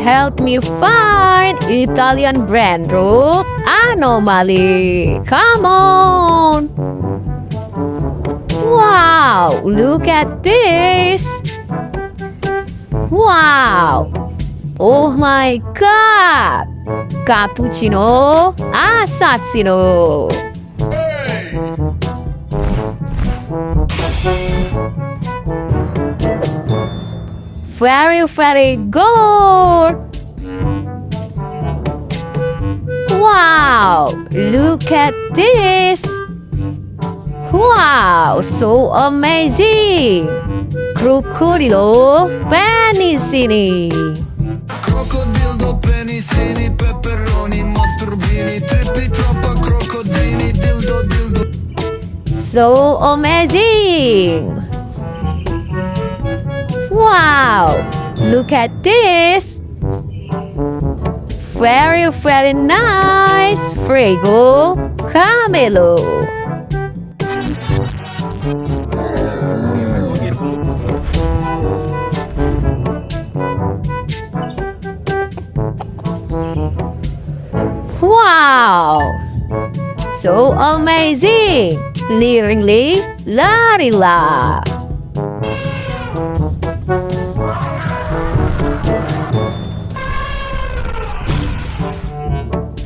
help me find Italian Brainrot Anomali. Come on! Wow, look at this! Wow! Oh my God! Cappuccino assassino! Very, very good! Wow! Look at this! Wow! So amazing! Crocodilo penicini! Crocodildo penicini, pepperoni, masturbini, trippi troppa crocodini, dildo dildo. So amazing! Wow! Look at this! Very, very nice! Frigo Camelo! Wow! So amazing! Liringly larila!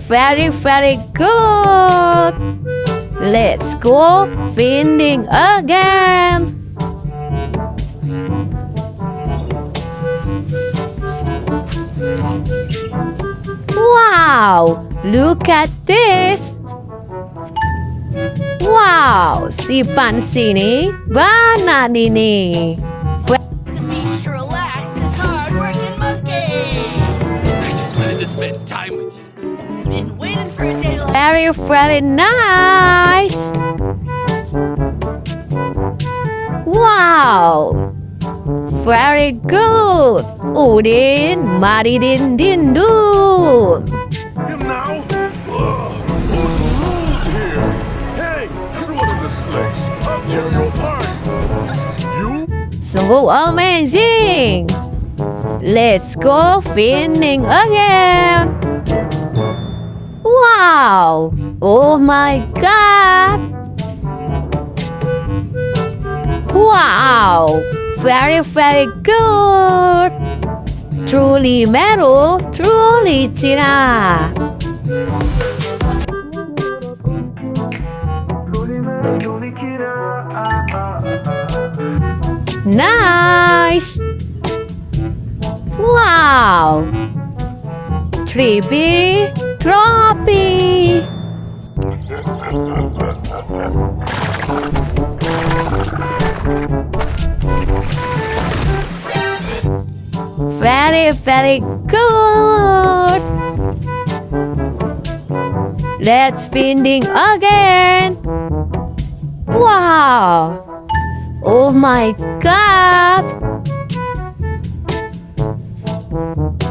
Very, very good! Let's go finding again! Wow! Look at this! Wow! Si Pansini Bananini! Beach to relax this hard-working monkey. I just wanted to spend time with you. Been waiting for a day like Very, very nice! Wow! Very good! Udin Maridin Dindun! Him now? Who's the rules here? Hey, everyone in this place, I'll tear you apart. You? So amazing! Let's go finding again! Wow! Oh my God! Wow! Very, very good! Truly metal, truly China! Nice! Wow! Trippy Trophy! Very, very good! Let's finding again! Wow! Oh my God!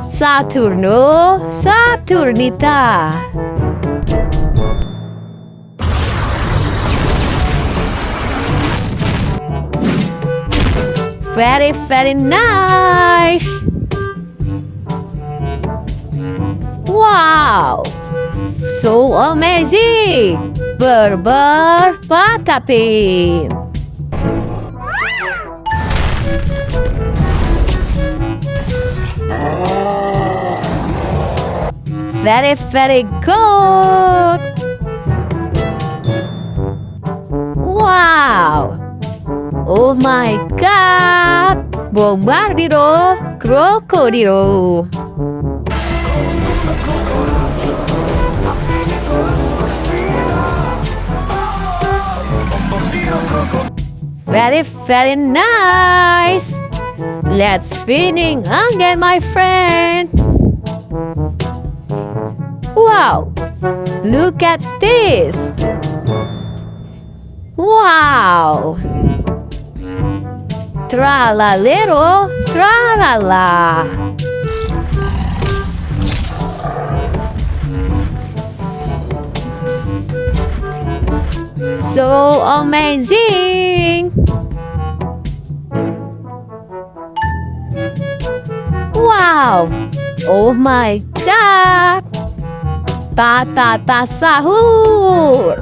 Saturno, Saturnita! Very, very nice! Wow! So amazing! Berber Patapin! Very, very good! Wow! Oh my God! Bombardiro Crocodilo! Very, very nice! Let's spinning again, my friend! Wow! Look at this! Wow! Tralalero Tralala! So amazing! Wow! Oh my god! Ta sahur!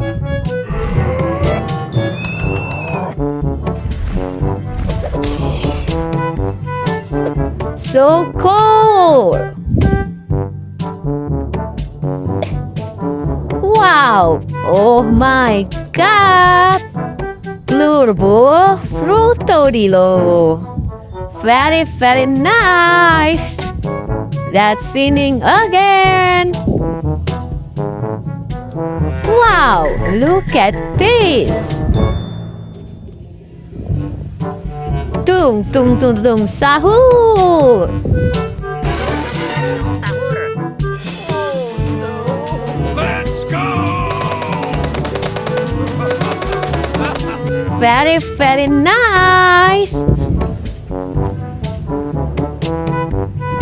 So cool! Wow! Oh my god! Glurbo fruttolilo! Very nice! That's singing again! Wow! Look at this! Tung Sahur! Let's go! Very nice!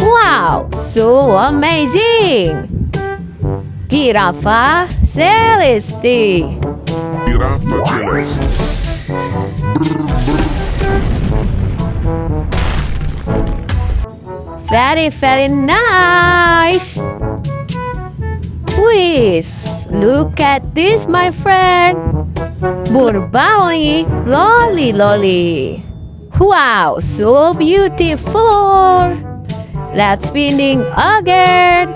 Wow! So amazing! Girafa Celeste! Girafa Celeste. Very nice! Whiz! Look at this, my friend! Bombombini lolly! Wow! So beautiful! Let's spinning again!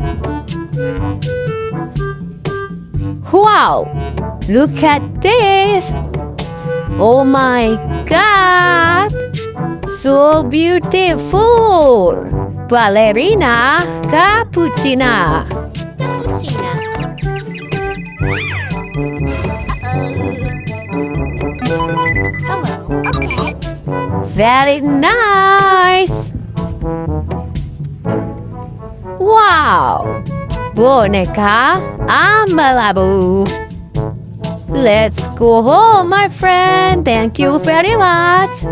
Wow! Look at this! Oh my god! So beautiful! Balerina Cappucina! Cappucina. Hello. Okay. Very nice! Wow! Boneka Amalabu! Let's go home, my friend. Thank you very much.